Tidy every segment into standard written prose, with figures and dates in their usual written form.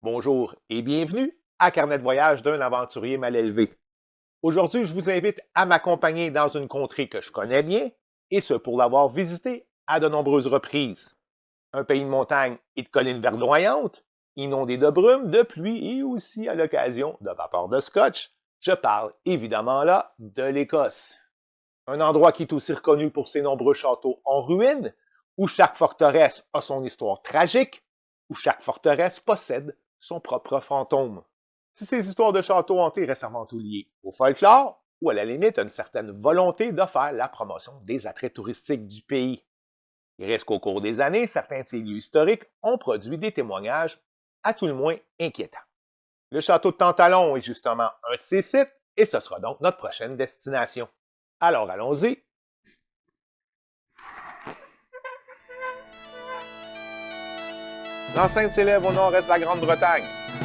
Bonjour et bienvenue à Carnet de voyage d'un aventurier mal élevé. Aujourd'hui, je vous invite à m'accompagner dans une contrée que je connais bien, et ce pour l'avoir visitée à de nombreuses reprises. Un pays de montagne et de collines verdoyantes, inondé de brumes, de pluie et aussi à l'occasion de vapeurs de scotch. Je parle évidemment là de l'Écosse. Un endroit qui est aussi reconnu pour ses nombreux châteaux en ruine, où chaque forteresse a son histoire tragique, où chaque forteresse possède son propre fantôme. Si ces histoires de châteaux hantés restent avant tout liées au folklore, ou à la limite à une certaine volonté de faire la promotion des attraits touristiques du pays. Il reste qu'au cours des années, certains de ces lieux historiques ont produit des témoignages à tout le moins inquiétants. Le château de Tantalon est justement un de ces sites, et ce sera donc notre prochaine destination. Alors allons-y. L'enceinte s'élève au nord-est de la Grande-Bretagne,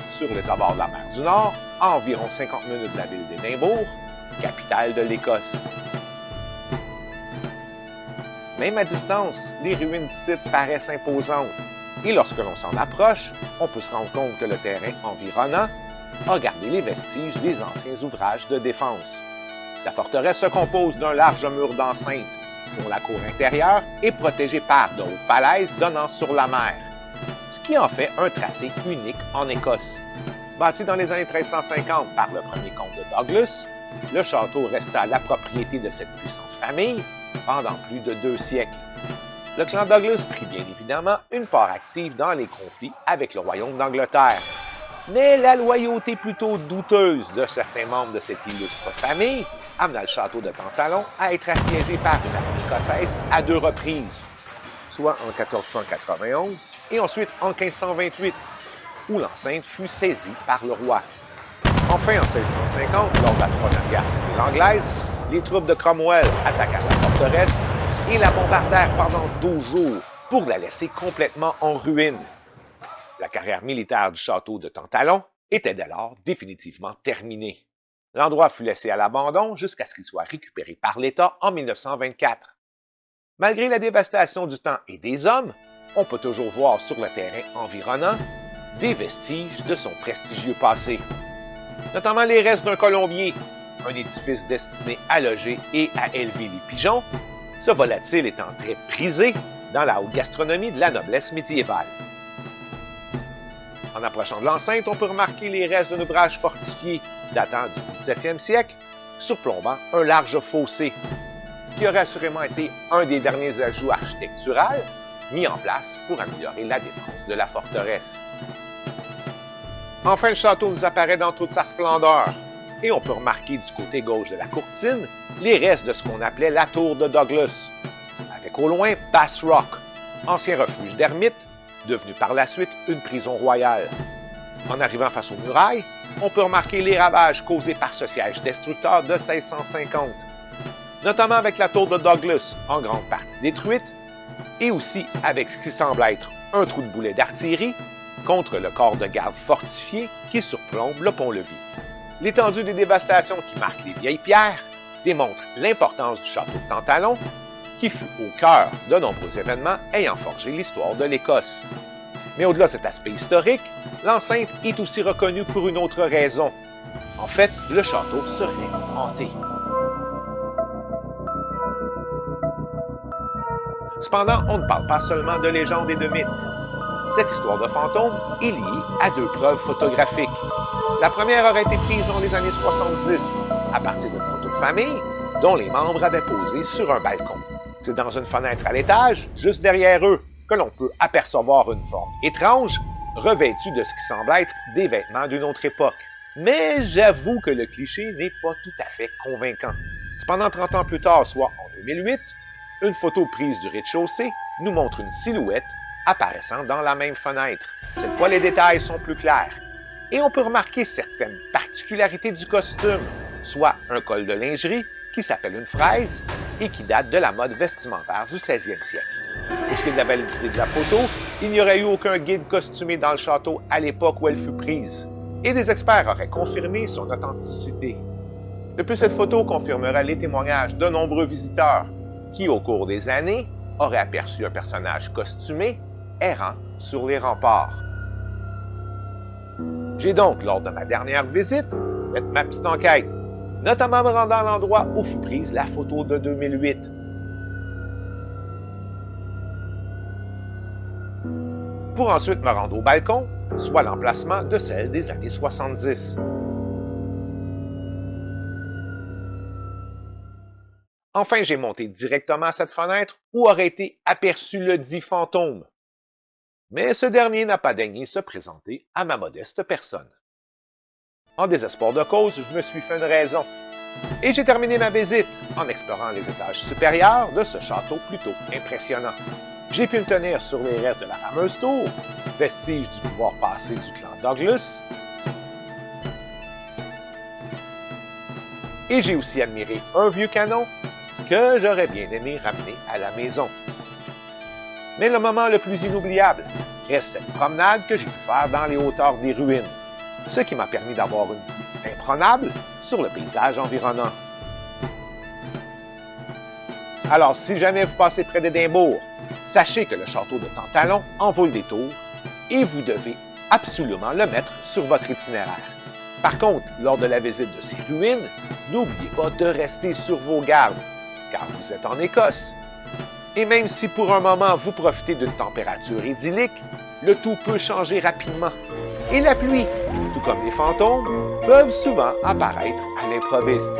sur les abords de la mer du Nord, à environ 50 minutes de la ville d'Édimbourg, capitale de l'Écosse. Même à distance, les ruines du site paraissent imposantes, et lorsque l'on s'en approche, on peut se rendre compte que le terrain environnant a gardé les vestiges des anciens ouvrages de défense. La forteresse se compose d'un large mur d'enceinte, dont la cour intérieure est protégée par de hautes falaises donnant sur la mer, ce qui en fait un tracé unique en Écosse. Bâti dans les années 1350 par le premier comte de Douglas, le château resta la propriété de cette puissante famille pendant plus de 2 siècles. Le clan Douglas prit bien évidemment une part active dans les conflits avec le royaume d'Angleterre. Mais la loyauté plutôt douteuse de certains membres de cette illustre famille amena le château de Tantalon à être assiégé par une armée écossaise à 2 reprises, soit en 1491 et ensuite en 1528, où l'enceinte fut saisie par le roi. Enfin, en 1650, lors de la Troisième Guerre civile anglaise, les troupes de Cromwell attaquèrent la forteresse et la bombardèrent pendant 12 jours pour la laisser complètement en ruine. La carrière militaire du château de Tantalon était dès lors définitivement terminée. L'endroit fut laissé à l'abandon jusqu'à ce qu'il soit récupéré par l'État en 1924. Malgré la dévastation du temps et des hommes, on peut toujours voir sur le terrain environnant des vestiges de son prestigieux passé, notamment les restes d'un colombier, un édifice destiné à loger et à élever les pigeons, ce volatile étant très prisé dans la haute gastronomie de la noblesse médiévale. En approchant de l'enceinte, on peut remarquer les restes d'un ouvrage fortifié datant du 17e siècle, surplombant un large fossé, qui aurait assurément été un des derniers ajouts architecturaux mis en place pour améliorer la défense de la forteresse. Enfin, le château nous apparaît dans toute sa splendeur, et on peut remarquer du côté gauche de la courtine les restes de ce qu'on appelait la tour de Douglas, avec au loin Bass Rock, ancien refuge d'ermites, devenu par la suite une prison royale. En arrivant face aux murailles, on peut remarquer les ravages causés par ce siège destructeur de 1650, notamment avec la tour de Douglas, en grande partie détruite, et aussi avec ce qui semble être un trou de boulet d'artillerie contre le corps de garde fortifié qui surplombe le pont-levis. L'étendue des dévastations qui marquent les vieilles pierres démontre l'importance du château de Tantalon, qui fut au cœur de nombreux événements ayant forgé l'histoire de l'Écosse. Mais au-delà de cet aspect historique, l'enceinte est aussi reconnue pour une autre raison. En fait, le château serait hanté. Cependant, on ne parle pas seulement de légendes et de mythes. Cette histoire de fantôme est liée à 2 preuves photographiques. La première aurait été prise dans les années 70, à partir d'une photo de famille dont les membres avaient posé sur un balcon. C'est dans une fenêtre à l'étage, juste derrière eux, que l'on peut apercevoir une forme étrange, revêtue de ce qui semble être des vêtements d'une autre époque. Mais j'avoue que le cliché n'est pas tout à fait convaincant. Cependant, 30 ans plus tard, soit en 2008, une photo prise du rez-de-chaussée nous montre une silhouette apparaissant dans la même fenêtre. Cette fois, les détails sont plus clairs. Et on peut remarquer certaines particularités du costume, soit un col de lingerie qui s'appelle une fraise et qui date de la mode vestimentaire du 16e siècle. Pour ce qui est de la validité de la photo, il n'y aurait eu aucun guide costumé dans le château à l'époque où elle fut prise, et des experts auraient confirmé son authenticité. De plus, cette photo confirmerait les témoignages de nombreux visiteurs qui, au cours des années, auraient aperçu un personnage costumé errant sur les remparts. J'ai donc, lors de ma dernière visite, fait ma petite enquête, notamment me rendant à l'endroit où fut prise la photo de 2008. Pour ensuite me rendre au balcon, soit l'emplacement de celle des années 70. Enfin, j'ai monté directement à cette fenêtre où aurait été aperçu le dit fantôme. Mais ce dernier n'a pas daigné se présenter à ma modeste personne. En désespoir de cause, je me suis fait une raison. Et j'ai terminé ma visite en explorant les étages supérieurs de ce château plutôt impressionnant. J'ai pu me tenir sur les restes de la fameuse tour, vestige du pouvoir passé du clan Douglas. Et j'ai aussi admiré un vieux canon que j'aurais bien aimé ramener à la maison. Mais le moment le plus inoubliable reste cette promenade que j'ai pu faire dans les hauteurs des ruines, ce qui m'a permis d'avoir une vue imprenable sur le paysage environnant. Alors, si jamais vous passez près d'Édimbourg, sachez que le château de Tantalon en vaut le détour et vous devez absolument le mettre sur votre itinéraire. Par contre, lors de la visite de ces ruines, n'oubliez pas de rester sur vos gardes, car vous êtes en Écosse. Et même si pour un moment vous profitez d'une température idyllique, le tout peut changer rapidement. Et la pluie, tout comme les fantômes, peuvent souvent apparaître à l'improviste.